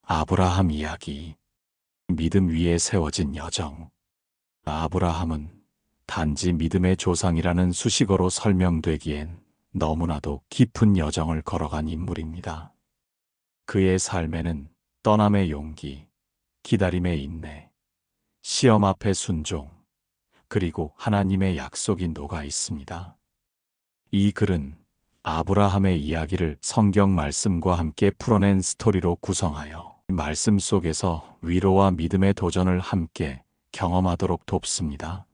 아브라함 이야기. 믿음 위에 세워진 여정. 아브라함은 단지 믿음의 조상이라는 수식어로 설명되기엔 너무나도 깊은 여정을 걸어간 인물입니다. 그의 삶에는 떠남의 용기, 기다림의 인내, 시험 앞의 순종, 그리고 하나님의 약속이 녹아 있습니다. 이 글은 아브라함의 이야기를 성경 말씀과 함께 풀어낸 스토리로 구성하여 말씀 속에서 위로와 믿음의 도전을 함께 경험하도록 돕습니다.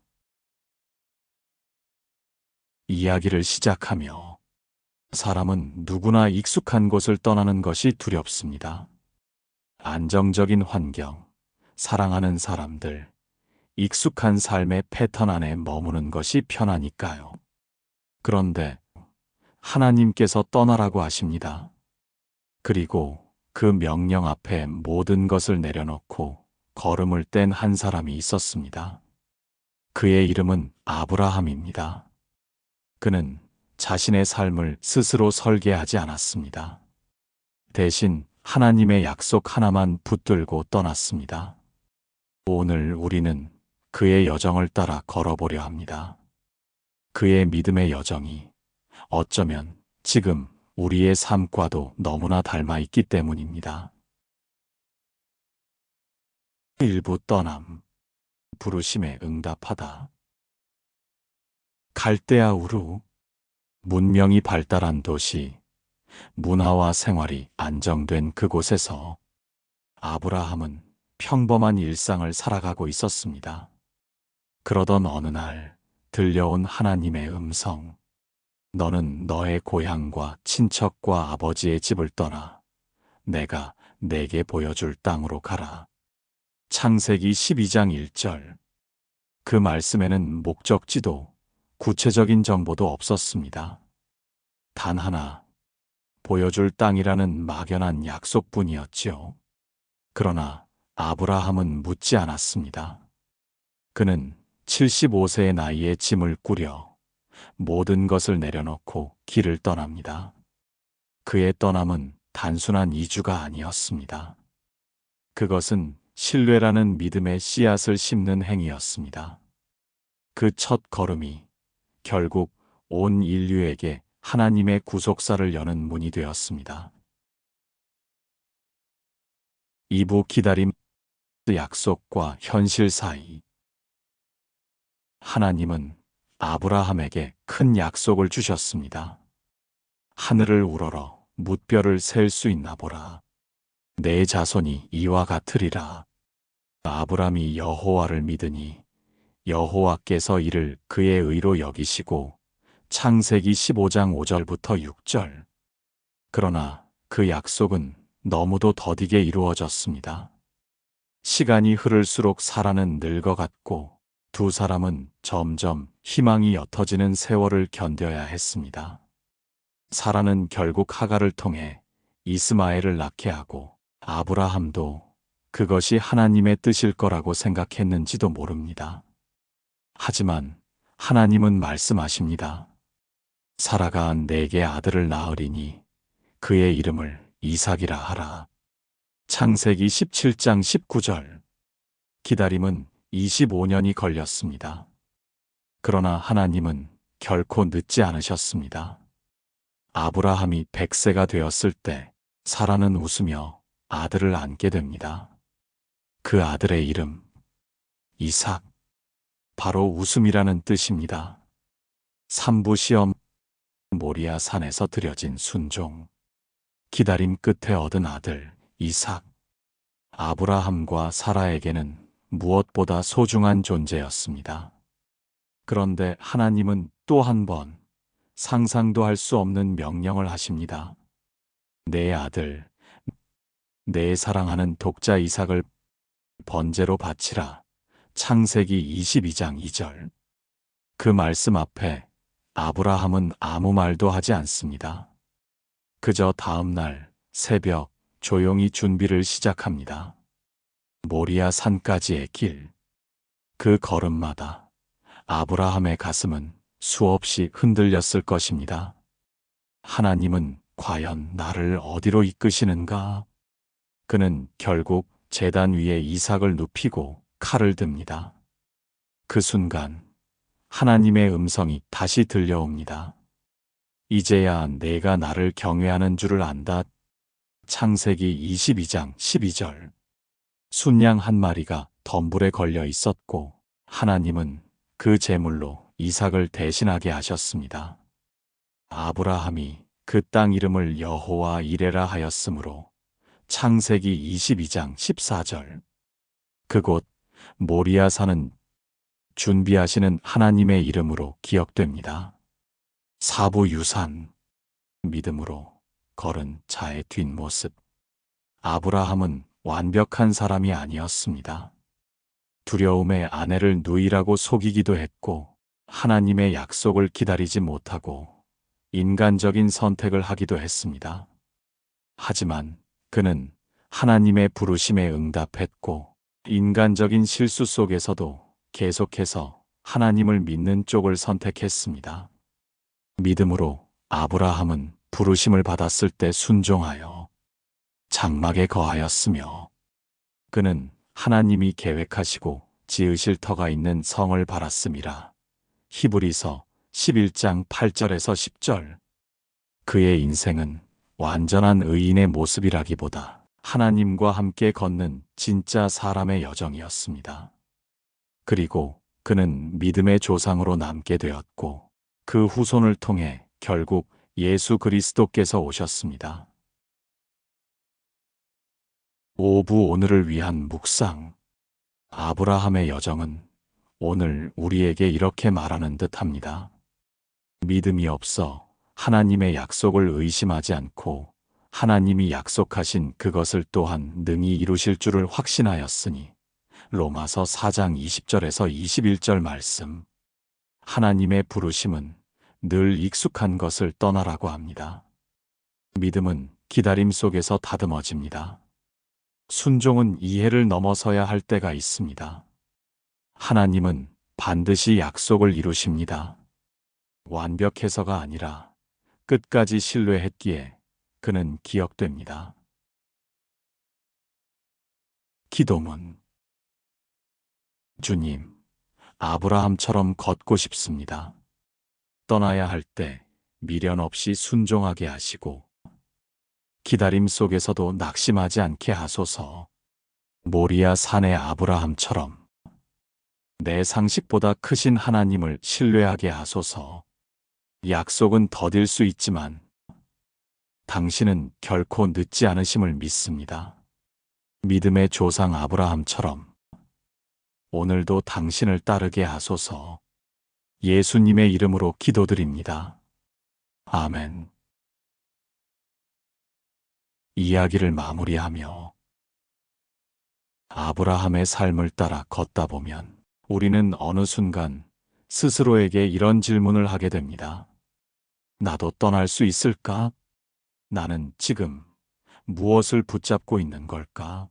이야기를 시작하며 사람은 누구나 익숙한 곳을 떠나는 것이 두렵습니다. 안정적인 환경, 사랑하는 사람들, 익숙한 삶의 패턴 안에 머무는 것이 편하니까요. 그런데 하나님께서 떠나라고 하십니다. 그리고 그 명령 앞에 모든 것을 내려놓고 걸음을 뗀 한 사람이 있었습니다. 그의 이름은 아브라함입니다. 그는 자신의 삶을 스스로 설계하지 않았습니다. 대신 하나님의 약속 하나만 붙들고 떠났습니다. 오늘 우리는 그의 여정을 따라 걸어보려 합니다. 그의 믿음의 여정이 어쩌면 지금 우리의 삶과도 너무나 닮아 있기 때문입니다. 일부 떠남, 부르심에 응답하다. 갈대아 우루, 문명이 발달한 도시, 문화와 생활이 안정된 그곳에서 아브라함은 평범한 일상을 살아가고 있었습니다. 그러던 어느 날 들려온 하나님의 음성. 너는 너의 고향과 친척과 아버지의 집을 떠나 내가 내게 보여줄 땅으로 가라. 창세기 12장 1절. 그 말씀에는 목적지도 구체적인 정보도 없었습니다. 단 하나, 보여줄 땅이라는 막연한 약속뿐이었지요. 그러나 아브라함은 묻지 않았습니다. 그는 75세의 나이에 짐을 꾸려 모든 것을 내려놓고 길을 떠납니다. 그의 떠남은 단순한 이주가 아니었습니다. 그것은 신뢰라는 믿음의 씨앗을 심는 행위였습니다. 그 첫 걸음이 결국 온 인류에게 하나님의 구속사를 여는 문이 되었습니다. 2부 기다림, 약속과 현실 사이. 하나님은 아브라함에게 큰 약속을 주셨습니다. 하늘을 우러러 뭇별을 셀 수 있나 보라. 내 자손이 이와 같으리라. 아브라함이 여호와를 믿으니 여호와께서 이를 그의 의로 여기시고. 창세기 15장 5절부터 6절. 그러나 그 약속은 너무도 더디게 이루어졌습니다. 시간이 흐를수록 사라는 늙어갔고 두 사람은 점점 희망이 옅어지는 세월을 견뎌야 했습니다. 사라는 결국 하갈을 통해 이스마엘을 낳게 하고 아브라함도 그것이 하나님의 뜻일 거라고 생각했는지도 모릅니다. 하지만 하나님은 말씀하십니다. 사라가 내게 아들을 낳으리니 그의 이름을 이삭이라 하라. 창세기 17장 19절. 기다림은 25년이 걸렸습니다. 그러나 하나님은 결코 늦지 않으셨습니다. 아브라함이 100세가 되었을 때 사라는 웃으며 아들을 안게 됩니다. 그 아들의 이름 이삭. 바로 웃음이라는 뜻입니다. 3부 시험. 모리아 산에서 드려진 순종. 기다림 끝에 얻은 아들 이삭. 아브라함과 사라에게는 무엇보다 소중한 존재였습니다. 그런데 하나님은 또 한 번 상상도 할 수 없는 명령을 하십니다. 내 아들, 내 사랑하는 독자 이삭을 번제로 바치라. 창세기 22장 2절. 그 말씀 앞에 아브라함은 아무 말도 하지 않습니다. 그저 다음 날 새벽 조용히 준비를 시작합니다. 모리아 산까지의 길. 그 걸음마다 아브라함의 가슴은 수없이 흔들렸을 것입니다. 하나님은 과연 나를 어디로 이끄시는가? 그는 결국 제단 위에 이삭을 눕히고 칼을 듭니다. 그 순간 하나님의 음성이 다시 들려옵니다. 이제야 내가 나를 경외하는 줄을 안다. 창세기 22장 12절. 순양 한 마리가 덤불에 걸려 있었고 하나님은 그 제물로 이삭을 대신하게 하셨습니다. 아브라함이 그 땅 이름을 여호와 이레라 하였으므로 창세기 22장 14절. 그곳 모리아 산은 준비하시는 하나님의 이름으로 기억됩니다. 사부 유산, 믿음으로 걸은 자의 뒷모습. 아브라함은 완벽한 사람이 아니었습니다. 두려움에 아내를 누이라고 속이기도 했고 하나님의 약속을 기다리지 못하고 인간적인 선택을 하기도 했습니다. 하지만 그는 하나님의 부르심에 응답했고 인간적인 실수 속에서도 계속해서 하나님을 믿는 쪽을 선택했습니다. 믿음으로 아브라함은 부르심을 받았을 때 순종하여 장막에 거하였으며 그는 하나님이 계획하시고 지으실 터가 있는 성을 바랐음이라. 히브리서 11장 8절에서 10절. 그의 인생은 완전한 의인의 모습이라기보다 하나님과 함께 걷는 진짜 사람의 여정이었습니다. 그리고 그는 믿음의 조상으로 남게 되었고 그 후손을 통해 결국 예수 그리스도께서 오셨습니다. 오부 오늘을 위한 묵상. 아브라함의 여정은 오늘 우리에게 이렇게 말하는 듯합니다. 믿음이 없어 하나님의 약속을 의심하지 않고 하나님이 약속하신 그것을 또한 능히 이루실 줄을 확신하였으니. 로마서 4장 20절에서 21절 말씀. 하나님의 부르심은 늘 익숙한 것을 떠나라고 합니다. 믿음은 기다림 속에서 다듬어집니다. 순종은 이해를 넘어서야 할 때가 있습니다. 하나님은 반드시 약속을 이루십니다. 완벽해서가 아니라 끝까지 신뢰했기에 그는 기억됩니다. 기도문. 주님, 아브라함처럼 걷고 싶습니다. 떠나야 할 때 미련 없이 순종하게 하시고 기다림 속에서도 낙심하지 않게 하소서. 모리아 산의 아브라함처럼 내 상식보다 크신 하나님을 신뢰하게 하소서. 약속은 더딜 수 있지만 당신은 결코 늦지 않으심을 믿습니다. 믿음의 조상 아브라함처럼 오늘도 당신을 따르게 하소서. 예수님의 이름으로 기도드립니다. 아멘. 이야기를 마무리하며 아브라함의 삶을 따라 걷다 보면 우리는 어느 순간 스스로에게 이런 질문을 하게 됩니다. 나도 떠날 수 있을까? 나는 지금 무엇을 붙잡고 있는 걸까?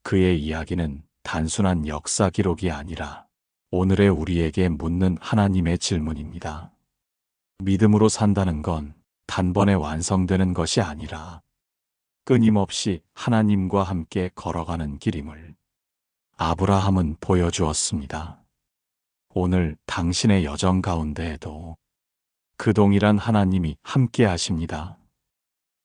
그의 이야기는 단순한 역사 기록이 아니라 오늘의 우리에게 묻는 하나님의 질문입니다. 믿음으로 산다는 건 단번에 완성되는 것이 아니라 끊임없이 하나님과 함께 걸어가는 길임을 아브라함은 보여주었습니다. 오늘 당신의 여정 가운데에도 그 동일한 하나님이 함께 하십니다.